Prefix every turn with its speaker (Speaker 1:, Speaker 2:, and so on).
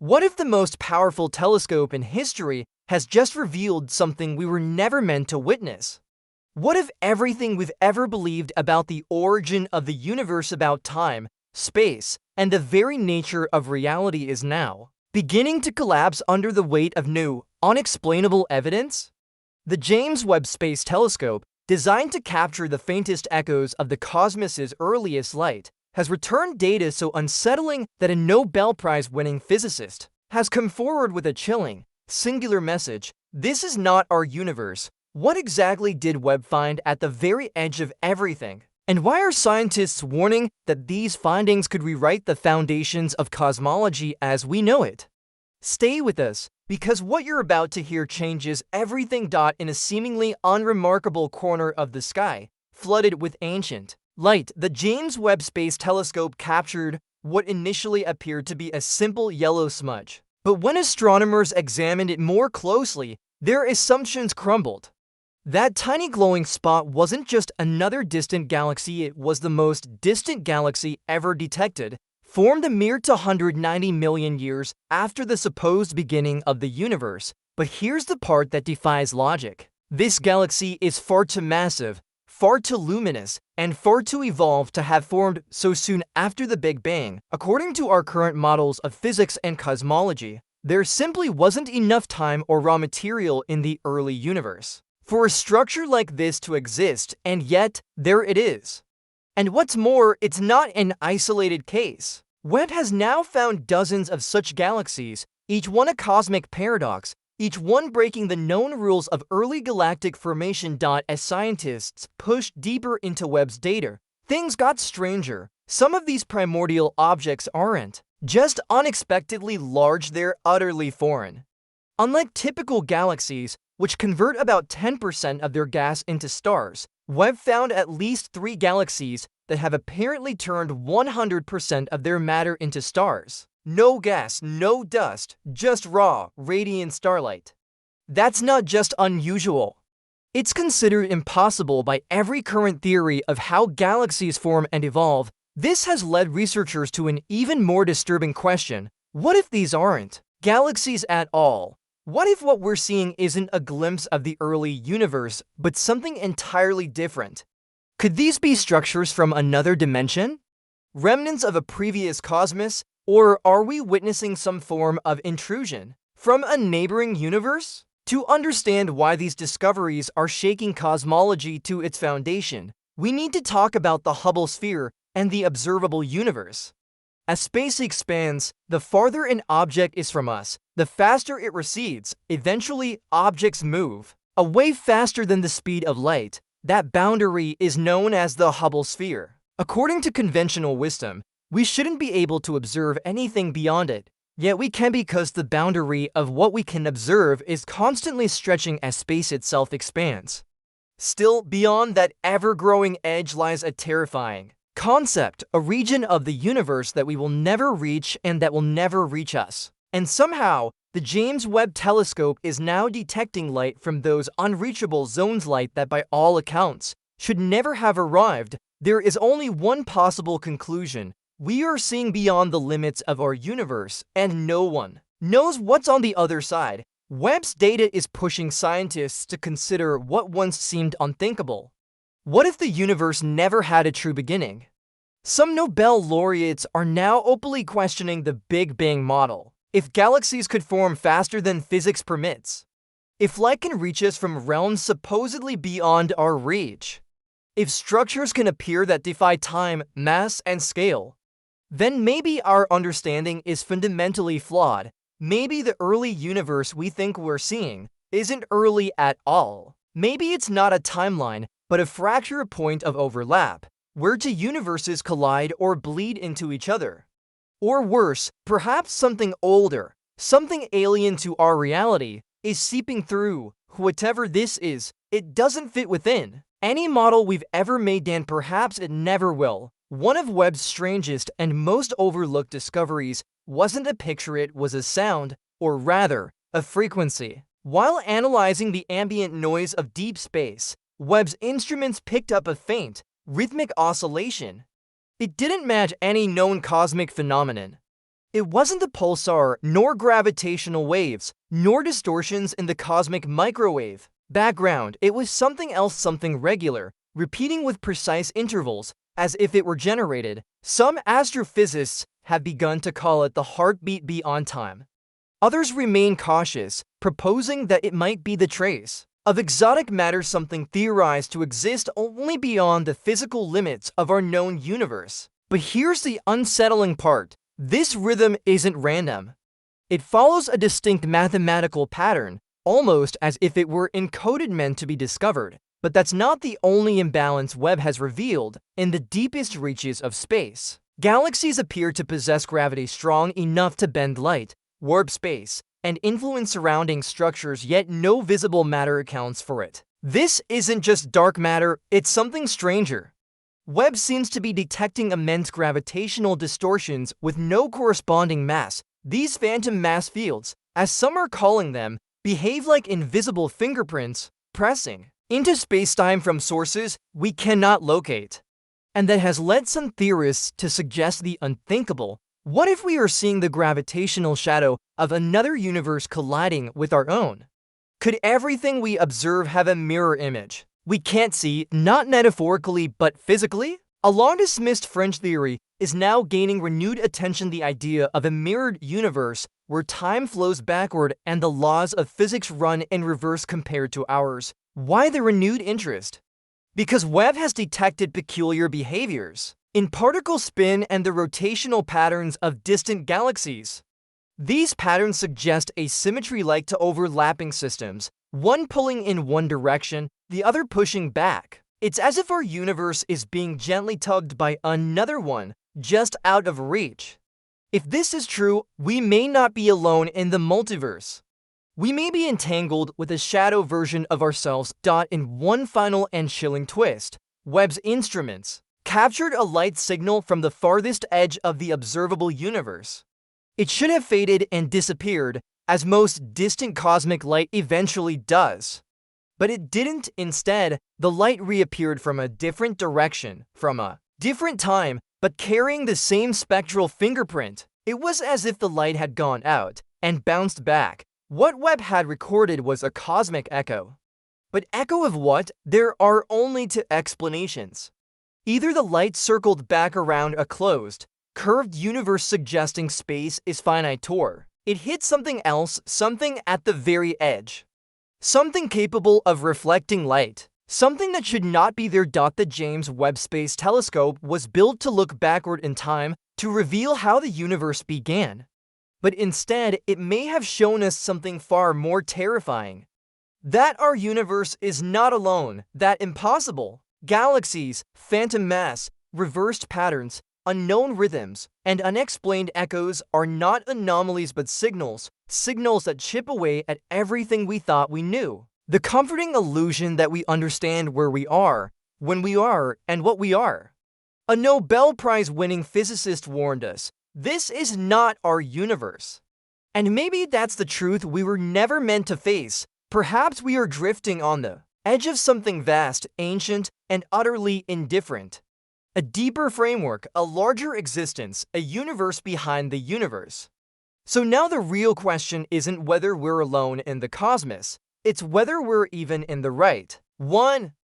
Speaker 1: What if the most powerful telescope in history has just revealed something we were never meant to witness? What if everything we've ever believed about the origin of the universe, about time, space, and the very nature of reality is now beginning to collapse under the weight of new, unexplainable evidence? The James Webb Space Telescope, designed to capture the faintest echoes of the cosmos's earliest light, has returned data so unsettling that a Nobel Prize-winning physicist has come forward with a chilling, singular message: this is not our universe. What exactly did Webb find at the very edge of everything? And why are scientists warning that these findings could rewrite the foundations of cosmology as we know it? Stay with us, because what you're about to hear changes everything. In a seemingly unremarkable corner of the sky, flooded with ancient light, the James Webb Space Telescope captured what initially appeared to be a simple yellow smudge. But when astronomers examined it more closely, their assumptions crumbled. That tiny glowing spot wasn't just another distant galaxy, it was the most distant galaxy ever detected, formed a mere 290 million years after the supposed beginning of the universe. But here's the part that defies logic. This galaxy is far too massive, far too luminous, and far too evolved to have formed so soon after the Big Bang. According to our current models of physics and cosmology, there simply wasn't enough time or raw material in the early universe for a structure like this to exist, and yet there it is. And what's more, it's not an isolated case. Webb has now found dozens of such galaxies, each one a cosmic paradox, each one breaking the known rules of early galactic formation. As scientists pushed deeper into Webb's data, things got stranger. Some of these primordial objects aren't just unexpectedly large, they're utterly foreign. Unlike typical galaxies, which convert about 10% of their gas into stars, Webb found at least 3 galaxies that have apparently turned 100% of their matter into stars. No gas, no dust, just raw, radiant starlight. That's not just unusual. It's considered impossible by every current theory of how galaxies form and evolve. This has led researchers to an even more disturbing question: what if these aren't galaxies at all? What if what we're seeing isn't a glimpse of the early universe, but something entirely different? Could these be structures from another dimension? Remnants of a previous cosmos? Or are we witnessing some form of intrusion from a neighboring universe? To understand why these discoveries are shaking cosmology to its foundation, we need to talk about the Hubble sphere and the observable universe. As space expands, the farther an object is from us, the faster it recedes. Eventually, objects move away faster than the speed of light. That boundary is known as the Hubble sphere. According to conventional wisdom, we shouldn't be able to observe anything beyond it. Yet we can, because the boundary of what we can observe is constantly stretching as space itself expands. Still, beyond that ever-growing edge lies a terrifying concept, a region of the universe that we will never reach and that will never reach us. And somehow, the James Webb Telescope is now detecting light from those unreachable zones, light that by all accounts should never have arrived. There is only one possible conclusion: we are seeing beyond the limits of our universe, and no one knows what's on the other side. Webb's data is pushing scientists to consider what once seemed unthinkable. What if the universe never had a true beginning? Some Nobel laureates are now openly questioning the Big Bang model. If galaxies could form faster than physics permits, if light can reach us from realms supposedly beyond our reach, if structures can appear that defy time, mass, and scale, then maybe our understanding is fundamentally flawed. Maybe the early universe we think we're seeing isn't early at all. Maybe it's not a timeline, but a fracture, point of overlap, where two universes collide or bleed into each other. Or worse, perhaps something older, something alien to our reality, is seeping through. Whatever this is, it doesn't fit within any model we've ever made, and perhaps it never will. One of Webb's strangest and most overlooked discoveries wasn't a picture, it was a sound, or rather, a frequency. While analyzing the ambient noise of deep space, Webb's instruments picked up a faint, rhythmic oscillation. It didn't match any known cosmic phenomenon. It wasn't the pulsar, nor gravitational waves, nor distortions in the cosmic microwave background. It was something else, something regular, repeating with precise intervals, as if it were generated. Some astrophysicists have begun to call it the heartbeat beyond time. Others remain cautious, proposing that it might be the trace of exotic matter, something theorized to exist only beyond the physical limits of our known universe. But here's the unsettling part. This rhythm isn't random. It follows a distinct mathematical pattern, almost as if it were encoded, meant to be discovered. But that's not the only imbalance Webb has revealed. In the deepest reaches of space, galaxies appear to possess gravity strong enough to bend light, warp space, and influence surrounding structures, yet no visible matter accounts for it. This isn't just dark matter, it's something stranger. Webb seems to be detecting immense gravitational distortions with no corresponding mass. These phantom mass fields, as some are calling them, behave like invisible fingerprints, pressing into spacetime from sources we cannot locate. And that has led some theorists to suggest the unthinkable. What if we are seeing the gravitational shadow of another universe colliding with our own? Could everything we observe have a mirror image we can't see, not metaphorically but physically? A long-dismissed French theory is now gaining renewed attention: the idea of a mirrored universe where time flows backward and the laws of physics run in reverse compared to ours. Why the renewed interest? Because Webb has detected peculiar behaviors in particle spin and the rotational patterns of distant galaxies. These patterns suggest asymmetry like to overlapping systems, one pulling in one direction, the other pushing back. It's as if our universe is being gently tugged by another one, just out of reach. If this is true, we may not be alone in the multiverse. We may be entangled with a shadow version of ourselves. In one final and chilling twist, Webb's instruments captured a light signal from the farthest edge of the observable universe. It should have faded and disappeared, as most distant cosmic light eventually does. But it didn't. Instead, the light reappeared from a different direction, from a different time, but carrying the same spectral fingerprint. It was as if the light had gone out and bounced back. What Webb had recorded was a cosmic echo. But echo of what? There are only two explanations. Either the light circled back around a closed, curved universe suggesting space is finite, or it hit something else, something at the very edge. Something capable of reflecting light. Something that should not be there. The James Webb Space Telescope was built to look backward in time, to reveal how the universe began. But instead, it may have shown us something far more terrifying. That our universe is not alone, that impossible. Galaxies, phantom mass, reversed patterns, unknown rhythms, and unexplained echoes are not anomalies but signals that chip away at everything we thought we knew. The comforting illusion that we understand where we are, when we are, and what we are. A Nobel Prize-winning physicist warned us, this is not our universe. And maybe that's the truth we were never meant to face. Perhaps we are drifting on the edge of something vast, ancient, and utterly indifferent. A deeper framework, a larger existence, a universe behind the universe. So now the real question isn't whether we're alone in the cosmos, it's whether we're even in the right one.